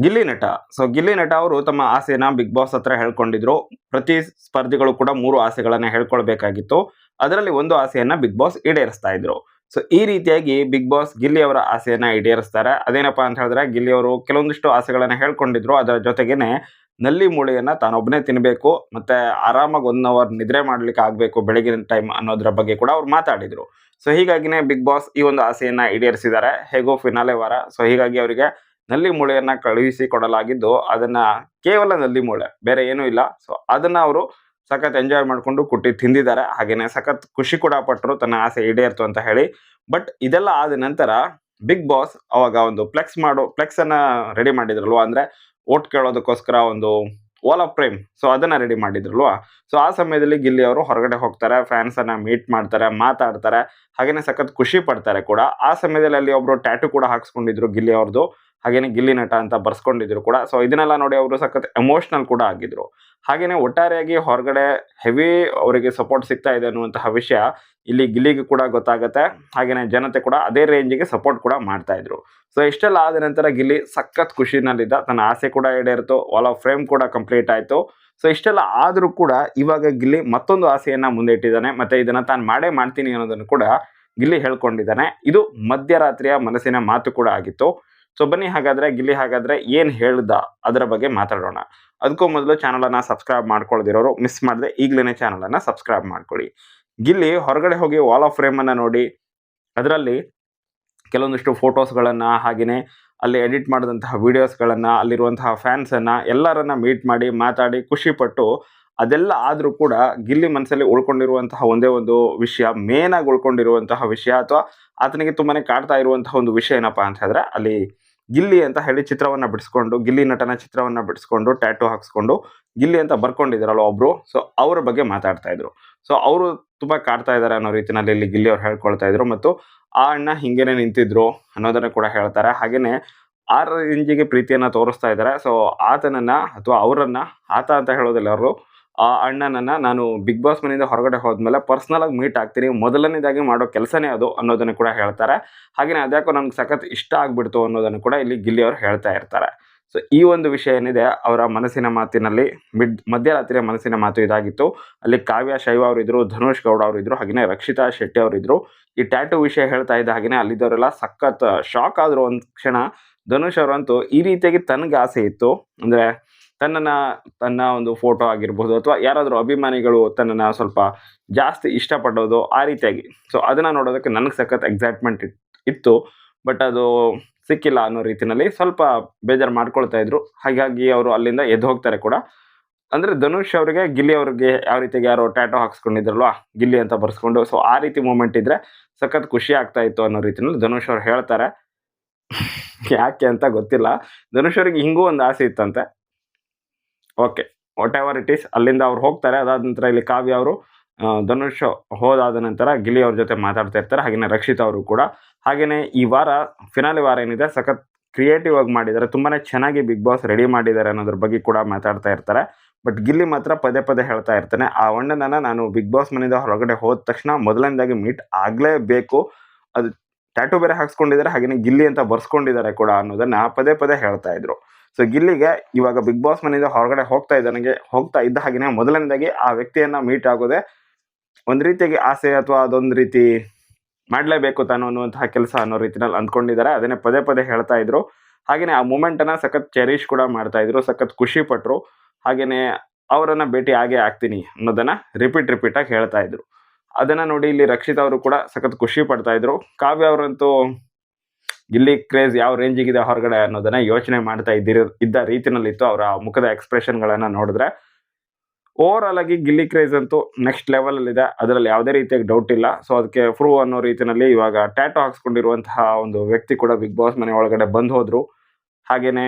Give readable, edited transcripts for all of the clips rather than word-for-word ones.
ಗಿಲ್ಲಿ ನಟ. ಗಿಲ್ಲಿ ನಟ ಅವರು ತಮ್ಮ ಆಸೆನ ಬಿಗ್ ಬಾಸ್ ಹತ್ರ ಹೇಳ್ಕೊಂಡಿದ್ರು. ಪ್ರತಿ ಸ್ಪರ್ಧಿಗಳು ಕೂಡ 3 ಆಸೆಗಳನ್ನ ಹೇಳ್ಕೊಳ್ಬೇಕಾಗಿತ್ತು. ಅದರಲ್ಲಿ ಒಂದು ಆಸೆಯನ್ನ ಬಿಗ್ ಬಾಸ್ ಈಡೇರಿಸ್ತಾ ಇದ್ರು. ಈ ರೀತಿಯಾಗಿ ಬಿಗ್ ಬಾಸ್ ಗಿಲ್ಲಿ ಅವರ ಆಸೆಯನ್ನ ಈಡೇರಿಸ್ತಾರೆ. ಅದೇನಪ್ಪಾ ಅಂತ ಹೇಳಿದ್ರೆ ಗಿಲ್ಲಿ ಅವರು ಕೆಲವೊಂದಿಷ್ಟು ಆಸೆಗಳನ್ನ ಹೇಳ್ಕೊಂಡಿದ್ರು. ಅದರ ಜೊತೆಗೇನೆ ನಲ್ಲಿ ಮೂಳೆಯನ್ನ ತಾನೊಬ್ಬನೇ ತಿನ್ಬೇಕು, ಮತ್ತೆ ಆರಾಮಾಗಿ 1 ಅವರ್ ನಿದ್ರೆ ಮಾಡ್ಲಿಕ್ಕೆ ಆಗ್ಬೇಕು ಬೆಳಗಿನ ಟೈಮ್ ಅನ್ನೋದ್ರ ಬಗ್ಗೆ ಕೂಡ ಅವ್ರು ಮಾತಾಡಿದ್ರು. ಹೀಗಾಗಿನೇ ಬಿಗ್ ಬಾಸ್ ಈ ಒಂದು ಆಸೆಯನ್ನ ಈಡೇರಿಸಿದ್ದಾರೆ. ಹೇಗೋ ಫಿನಾಲೆ ವಾರ. ಹೀಗಾಗಿ ಅವರಿಗೆ ನಲ್ಲಿ ಮೂಳೆಯನ್ನ ಕಳುಹಿಸಿ ಕೊಡಲಾಗಿದ್ದು, ಅದನ್ನ ಕೇವಲ ನಲ್ಲಿ ಮೂಳೆ, ಬೇರೆ ಏನೂ ಇಲ್ಲ. ಅದನ್ನ ಅವರು ಸಖತ್ ಎಂಜಾಯ್ ಮಾಡ್ಕೊಂಡು ಕುಟ್ಟಿ ತಿಂದಿದ್ದಾರೆ. ಹಾಗೇನೆ ಸಖತ್ ಖುಷಿ ಕೂಡ ಪಟ್ರು ತನ್ನ ಆಸೆ ಈಡೇರ್ತು ಅಂತ ಹೇಳಿ. ಬಟ್ ಇದೆಲ್ಲ ಆದ ನಂತರ ಬಿಗ್ ಬಾಸ್ ಅವಾಗ ಒಂದು ಫ್ಲೆಕ್ಸ್ ಅನ್ನ ರೆಡಿ ಮಾಡಿದ್ರಲ್ವಾ, ಅಂದ್ರೆ ಓಟ್ ಕೇಳೋದಕ್ಕೋಸ್ಕರ ಒಂದು ವಾಲ್ ಆಫ್ ಫ್ರೇಮ್, ಅದನ್ನ ರೆಡಿ ಮಾಡಿದ್ರಲ್ವಾ. ಆ ಸಮಯದಲ್ಲಿ ಗಿಲ್ಲಿ ಅವರು ಹೊರಗಡೆ ಹೋಗ್ತಾರೆ, ಫ್ಯಾನ್ಸ್ ಅನ್ನ ಮೀಟ್ ಮಾಡ್ತಾರೆ, ಮಾತಾಡ್ತಾರೆ, ಹಾಗೇನೆ ಸಖತ್ ಖುಷಿ ಪಡ್ತಾರೆ ಕೂಡ. ಆ ಸಮಯದಲ್ಲಿ ಅಲ್ಲಿ ಒಬ್ರು ಟ್ಯಾಟೂ ಕೂಡ ಹಾಕ್ಸ್ಕೊಂಡಿದ್ರು ಗಿಲ್ಲಿ ಅವ್ರದ್ದು, ಹಾಗೇನೆ ಗಿಲ್ಲಿ ನಟ ಅಂತ ಬರ್ಸ್ಕೊಂಡಿದ್ರು ಕೂಡ. ಇದನ್ನೆಲ್ಲ ನೋಡಿ ಅವರು ಸಖತ್ ಎಮೋಷನಲ್ ಕೂಡ ಆಗಿದ್ರು. ಹಾಗೇನೆ ಒಟ್ಟಾರೆಯಾಗಿ ಹೊರಗಡೆ ಹೆವಿ ಅವರಿಗೆ ಸಪೋರ್ಟ್ ಸಿಗ್ತಾ ಇದೆ ಅನ್ನುವಂತಹ ವಿಷಯ ಇಲ್ಲಿ ಗಿಲ್ಲಿಗೆ ಕೂಡ ಗೊತ್ತಾಗುತ್ತೆ. ಹಾಗೇನೆ ಜನತೆ ಕೂಡ ಅದೇ ರೇಂಜಿಗೆ ಸಪೋರ್ಟ್ ಕೂಡ ಮಾಡ್ತಾ ಇದ್ರು. ಇಷ್ಟೆಲ್ಲ ಆದ ನಂತರ ಗಿಲ್ಲಿ ಸಖತ್ ಖುಷಿನಲ್ಲಿದ್ದ, ತನ್ನ ಆಸೆ ಕೂಡ ಈಡೇರಿತು, ವಾಲ್ ಆಫ್ ಫ್ರೇಮ್ ಕೂಡ ಕಂಪ್ಲೀಟ್ ಆಯ್ತು. ಇಷ್ಟೆಲ್ಲ ಆದ್ರೂ ಕೂಡ ಇವಾಗ ಗಿಲ್ಲಿ ಮತ್ತೊಂದು ಆಸೆಯನ್ನ ಮುಂದೆ ಇಟ್ಟಿದ್ದಾನೆ. ಮತ್ತೆ ಇದನ್ನ ತಾನು ಮಾಡೇ ಮಾಡ್ತೀನಿ ಅನ್ನೋದನ್ನು ಕೂಡ ಗಿಲ್ಲಿ ಹೇಳ್ಕೊಂಡಿದ್ದಾನೆ. ಇದು ಮಧ್ಯರಾತ್ರಿಯ ಮನಸ್ಸಿನ ಮಾತು ಕೂಡ ಆಗಿತ್ತು. ಬನ್ನಿ ಹಾಗಾದ್ರೆ ಗಿಲ್ಲಿ ಏನ್ ಹೇಳ್ದ ಅದರ ಬಗ್ಗೆ ಮಾತಾಡೋಣ. ಅದಕ್ಕೂ ಮೊದಲು ಚಾನಲ್ ಅನ್ನ ಸಬ್ಸ್ಕ್ರೈಬ್ ಮಾಡ್ಕೊಳ್ದಿರೋರು ಮಿಸ್ ಮಾಡದೆ ಈಗಲೇ ಚಾನಲ್ ಅನ್ನ ಸಬ್ಸ್ಕ್ರೈಬ್ ಮಾಡ್ಕೊಳ್ಳಿ. ಗಿಲ್ಲಿ ಹೊರಗಡೆ ಹೋಗಿ ವಾಲ್ ಆಫ್ ಫ್ರೇಮ್ ಅನ್ನ ನೋಡಿ ಅದರಲ್ಲಿ ಕೆಲವೊಂದಿಷ್ಟು ಫೋಟೋಸ್ಗಳನ್ನ, ಹಾಗೇನೆ ಅಲ್ಲಿ ಎಡಿಟ್ ಮಾಡಿದಂತಹ ವಿಡಿಯೋಸ್ಗಳನ್ನ, ಅಲ್ಲಿರುವಂತಹ ಫ್ಯಾನ್ಸ್ ಅನ್ನ ಎಲ್ಲರನ್ನ ಮೀಟ್ ಮಾಡಿ ಮಾತಾಡಿ ಖುಷಿ ಪಟ್ಟು, ಅದೆಲ್ಲ ಆದ್ರೂ ಕೂಡ ಗಿಲ್ಲಿ ಮನಸ್ಸಲ್ಲಿ ಉಳ್ಕೊಂಡಿರುವಂತಹ ಒಂದೇ ಒಂದು ವಿಷಯ, ಮೇನ್ ಆಗಿ ಉಳ್ಕೊಂಡಿರುವಂತಹ ವಿಷಯ ಅಥವಾ ಆತನಿಗೆ ತುಂಬಾನೇ ಕಾಡ್ತಾ ಇರುವಂತಹ ಒಂದು ವಿಷಯ ಏನಪ್ಪಾ ಅಂತ ಹೇಳಿದ್ರೆ, ಅಲ್ಲಿ ಗಿಲ್ಲಿ ಅಂತ ಹೇಳಿ ಚಿತ್ರವನ್ನ ಬಿಡಿಸ್ಕೊಂಡು, ಗಿಲ್ಲಿ ನಟನ ಚಿತ್ರವನ್ನ ಬಿಡಿಸ್ಕೊಂಡು ಟ್ಯಾಟೂ ಹಾಕ್ಸ್ಕೊಂಡು ಗಿಲ್ಲಿ ಅಂತ ಬರ್ಕೊಂಡಿದ್ರಲ್ಲ ಒಬ್ರು, ಅವರ ಬಗ್ಗೆ ಮಾತಾಡ್ತಾ ಇದ್ರು. ಅವರು ತುಂಬಾ ಕಾಡ್ತಾ ಇದ್ದಾರೆ ಅನ್ನೋ ರೀತಿಯಲ್ಲಿ ಇಲ್ಲಿ ಗಿಲ್ಲಿ ಅವ್ರು ಹೇಳ್ಕೊಳ್ತಾ ಇದ್ರು. ಮತ್ತು ಆ ಅಣ್ಣ ಹಿಂಗೇನೆ ನಿಂತಿದ್ರು ಅನ್ನೋದನ್ನ ಕೂಡ ಹೇಳ್ತಾರೆ. ಹಾಗೇನೆ ಆ ರೇಂಜಿಗೆ ಪ್ರೀತಿಯನ್ನ ತೋರಿಸ್ತಾ ಇದ್ದಾರೆ. ಆತನನ್ನ ಅಥವಾ ಅವರನ್ನ, ಆತ ಅಂತ ಹೇಳೋದಿಲ್ಲ, ಅವರು ಆ ಅಣ್ಣನನ್ನ ನಾನು ಬಿಗ್ ಬಾಸ್ ಮನೆಯಿಂದ ಹೊರಗಡೆ ಹೋದ್ಮೇಲೆ ಪರ್ಸನಲ್ ಆಗಿ ಮೀಟ್ ಆಗ್ತೀನಿ, ಮೊದಲನೇದಾಗಿ ಮಾಡೋ ಕೆಲಸನೇ ಅದು ಅನ್ನೋದನ್ನು ಕೂಡ ಹೇಳ್ತಾರೆ. ಹಾಗೇನೆ ಅದ್ಯಾಕೋ ನನ್ಗೆ ಸಖತ್ ಇಷ್ಟ ಆಗ್ಬಿಡ್ತು ಅನ್ನೋದನ್ನು ಕೂಡ ಇಲ್ಲಿ ಗಿಲ್ಲಿ ಅವರು ಹೇಳ್ತಾ ಇರ್ತಾರೆ. ಈ ಒಂದು ವಿಷಯ ಏನಿದೆ ಅವರ ಮನಸ್ಸಿನ ಮಾತಿನಲ್ಲಿ, ಮಧ್ಯರಾತ್ರಿಯ ಮನಸ್ಸಿನ ಮಾತು ಇದಾಗಿತ್ತು. ಅಲ್ಲಿ ಕಾವ್ಯ ಶೈವ ಅವರಿದ್ರು, ಧನುಷ್ ಗೌಡ ಅವರಿದ್ರು, ಹಾಗೇನೆ ರಕ್ಷಿತಾ ಶೆಟ್ಟಿ ಅವರಿದ್ರು. ಈ ಟ್ಯಾಟೂ ವಿಷಯ ಹೇಳ್ತಾ ಇದ್ದ ಹಾಗೇನೆ ಅಲ್ಲಿದ್ದವರೆಲ್ಲ ಸಖತ್ ಶಾಕ್ ಆದ್ರು ಒಂದ್ ಕ್ಷಣ. ಧನುಷ್ ಅವರಂತೂ ಈ ರೀತಿಯಾಗಿ ತನಗೆ ಆಸೆ ಇತ್ತು, ಅಂದ್ರೆ ತನ್ನ ಒಂದು ಫೋಟೋ ಆಗಿರ್ಬೋದು ಅಥವಾ ಯಾರಾದರೂ ಅಭಿಮಾನಿಗಳು ತನ್ನನ್ನು ಸ್ವಲ್ಪ ಜಾಸ್ತಿ ಇಷ್ಟಪಡೋದು ಆ ರೀತಿಯಾಗಿ, ಅದನ್ನ ನೋಡೋದಕ್ಕೆ ನನಗೆ ಸಖತ್ ಎಕ್ಸೈಟ್ಮೆಂಟ್ ಇತ್ತು. ಬಟ್ ಅದು ಸಿಕ್ಕಿಲ್ಲ ಅನ್ನೋ ರೀತಿಯಲ್ಲಿ ಸ್ವಲ್ಪ ಬೇಜಾರು ಮಾಡ್ಕೊಳ್ತಾ ಇದ್ರು. ಹಾಗಾಗಿ ಅವರು ಅಲ್ಲಿಂದ ಎದ್ದು ಹೋಗ್ತಾರೆ ಕೂಡ. ಅಂದ್ರೆ ಧನುಷ್ ಅವರಿಗೆ ಗಿಲ್ಲಿ ಅವ್ರಿಗೆ ಯಾವ ರೀತಿಯಾಗಿ ಯಾರೋ ಟ್ಯಾಟೋ ಹಾಕ್ಸ್ಕೊಂಡಿದ್ರಲ್ವಾ ಗಿಲ್ಲಿ ಅಂತ ಬರ್ಸ್ಕೊಂಡು, ಆ ರೀತಿ ಮೂಮೆಂಟ್ ಇದ್ರೆ ಸಖತ್ ಖುಷಿ ಆಗ್ತಾ ಇತ್ತು ಅನ್ನೋ ರೀತಿಯಲ್ಲಿ ಧನುಷ್ ಅವ್ರು ಹೇಳ್ತಾರೆ. ಯಾಕೆ ಅಂತ ಗೊತ್ತಿಲ್ಲ, ಧನುಷ್ ಅವ್ರಿಗೆ ಹಿಂಗೂ ಒಂದು ಆಸೆ ಇತ್ತಂತೆ. Okay, what ever it is, ಅಲ್ಲಿಂದ ಅವ್ರು ಹೋಗ್ತಾರೆ. ಅದಾದ ನಂತರ ಇಲ್ಲಿ ಕಾವ್ಯ ಅವರು ಧನುಷ್ ಹೋದಾದ ನಂತರ ಗಿಲ್ಲಿ ಅವ್ರ ಜೊತೆ ಮಾತಾಡ್ತಾ ಇರ್ತಾರೆ. ಹಾಗೇನೆ ರಕ್ಷಿತಾ ಅವರು ಕೂಡ. ಹಾಗೇನೆ ಈ ವಾರ ಫಿನಾಲೆ ವಾರ ಏನಿದೆ ಸಖತ್ ಕ್ರಿಯೇಟಿವ್ ಆಗಿ ಮಾಡಿದ್ದಾರೆ, ತುಂಬಾನೇ ಚೆನ್ನಾಗಿ ಬಿಗ್ ಬಾಸ್ ರೆಡಿ ಮಾಡಿದ್ದಾರೆ ಅನ್ನೋದ್ರ ಬಗ್ಗೆ ಕೂಡ ಮಾತಾಡ್ತಾ ಇರ್ತಾರೆ. ಬಟ್ ಗಿಲ್ಲಿ ಮಾತ್ರ ಪದೇ ಹೇಳ್ತಾ ಇರ್ತಾನೆ, ಆ ಅಣ್ಣನನ್ನ ನಾನು ಬಿಗ್ ಬಾಸ್ ಮನೆಯಿಂದ ಹೊರಗಡೆ ಹೋದ ತಕ್ಷಣ ಮೊದಲನೇದಾಗಿ ಮೀಟ್ ಆಗಲೇಬೇಕು. ಅದು ಟ್ಯಾಟೂ ಬೇರೆ ಹಾಕ್ಸ್ಕೊಂಡಿದ್ದಾರೆ, ಹಾಗೇನೆ ಗಿಲ್ಲಿ ಅಂತ ಬರ್ಸ್ಕೊಂಡಿದ್ದಾರೆ ಕೂಡ ಅನ್ನೋದನ್ನ ಪದೇ ಹೇಳ್ತಾ ಇದ್ರು. ಗಿಲ್ಲಿಗೆ ಇವಾಗ ಬಿಗ್ ಬಾಸ್ ಮನೆಯಿಂದ ಹೊರಗಡೆ ಹೋಗ್ತಾ ಇದ್ದ ಹಾಗೆಯೇ ಮೊದಲನೇದಾಗಿ ಆ ವ್ಯಕ್ತಿಯನ್ನ ಮೀಟ್ ಆಗೋದೇ ಒಂದ್ ರೀತಿಯಾಗಿ ಆಸೆ, ಅಥವಾ ಅದೊಂದು ರೀತಿ ಮಾಡಲೇಬೇಕು ತಾನು ಅನ್ನುವಂತಹ ಕೆಲಸ ಅನ್ನೋ ರೀತಿಯಲ್ಲಿ ಅಂದ್ಕೊಂಡಿದ್ದಾರೆ. ಅದನ್ನೇ ಪದೇ ಹೇಳ್ತಾ ಇದ್ರು. ಹಾಗೇನೆ ಆ ಮೂಮೆಂಟ್ ಅನ್ನ ಸಖತ್ ಚೆರಿಶ್ ಕೂಡ ಮಾಡ್ತಾ ಇದ್ರು, ಸಖತ್ ಖುಷಿ ಪಟ್ರು. ಹಾಗೇನೆ ಅವರನ್ನ ಭೇಟಿ ಆಗ್ತೀನಿ ಅನ್ನೋದನ್ನ ರಿಪೀಟ್ ಆಗಿ ಹೇಳ್ತಾ ಇದ್ರು. ಅದನ್ನ ನೋಡಿ ಇಲ್ಲಿ ರಕ್ಷಿತಾ ಅವರು ಕೂಡ ಸಖತ್ ಖುಷಿ ಪಡ್ತಾ ಇದ್ರು. ಕಾವ್ಯ ಅವರಂತೂ ಗಿಲ್ಲಿ ಕ್ರೇಜ್ ಯಾವ ರೇಂಜಿಗಿದೆ ಹೊರಗಡೆ ಅನ್ನೋದನ್ನ ಯೋಚನೆ ಮಾಡ್ತಾ ಇದ್ದ ರೀತಿನಲ್ಲಿತ್ತು ಅವರ ಮುಖದ ಎಕ್ಸ್ಪ್ರೆಷನ್ಗಳನ್ನ ನೋಡಿದ್ರೆ. ಓವರ್ ಆಲ್ ಆಗಿ ಗಿಲ್ಲಿ ಕ್ರೇಜ್ ಅಂತೂ ನೆಕ್ಸ್ಟ್ ಲೆವೆಲ್ ಅಲ್ಲಿ ಇದೆ, ಅದರಲ್ಲಿ ಯಾವುದೇ ರೀತಿಯಾಗಿ ಡೌಟ್ ಇಲ್ಲ. ಅದಕ್ಕೆ ಪ್ರೂವ್ ಅನ್ನೋ ರೀತಿಯಲ್ಲಿ ಇವಾಗ ಟ್ಯಾಟೋ ಹಾಕ್ಸ್ಕೊಂಡಿರುವಂತಹ ಒಂದು ವ್ಯಕ್ತಿ ಕೂಡ ಬಿಗ್ ಬಾಸ್ ಮನೆ ಒಳಗಡೆ ಬಂದ್ ಹೋದ್ರು. ಹಾಗೇನೆ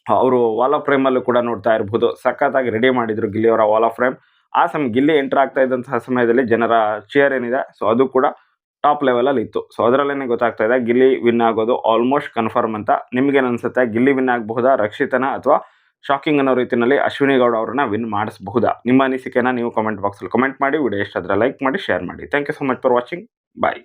ಅವರು ವಾಲ್ ಆಫ್ ಫ್ರೇಮ್ ಅಲ್ಲೂ ಕೂಡ ನೋಡ್ತಾ ಇರಬಹುದು, ಸಖತ್ತಾಗಿ ರೆಡಿ ಮಾಡಿದ್ರು ಗಿಲ್ಲಿ ಅವರ ವಾಲ್ ಆಫ್ ಫ್ರೇಮ್. ಆ ಸಮಯ ಗಿಲ್ಲಿ ಎಂಟರ್ ಆಗ್ತಾ ಇದ್ದಂತಹ ಸಮಯದಲ್ಲಿ ಜನರ ಚೇರ್ ಏನಿದೆ ಅದು ಕೂಡ ಟಾಪ್ ಲೆವೆಲ್ ಅಲ್ಲಿ ಇತ್ತು. ಅದರಲ್ಲೇನೆ ಗೊತ್ತಾಗ್ತಾ ಇದೆ ಗಿಲ್ಲಿ ವಿನ್ ಆಗೋದು ಆಲ್ಮೋಸ್ಟ್ ಕನ್ಫರ್ಮ್ ಅಂತ. ನಿಮ್ಗೇನು ಅನ್ಸುತ್ತೆ, ಗಿಲ್ಲಿ ವಿನ್ ಆಗಬಹುದಾ, ರಕ್ಷಿತನ, ಅಥವಾ ಶಾಕಿಂಗ್ ಅನ್ನೋ ರೀತಿಯಲ್ಲಿ ಅಶ್ವಿನಿ ಗೌಡ ಅವರನ್ನ ವಿನ್ ಮಾಡಿಸಬಹುದಾ? ನಿಮ್ಮ ಅನಿಸಿಕೆನ ನೀವು ಕಮೆಂಟ್ ಬಾಕ್ಸ್ ಅಲ್ಲಿ ಕಮೆಂಟ್ ಮಾಡಿ. ವಿಡಿಯೋ ಇಷ್ಟ ಆದ್ರೆ ಲೈಕ್ ಮಾಡಿ, ಶೇರ್ ಮಾಡಿ. Thank you so much for watching. Bye.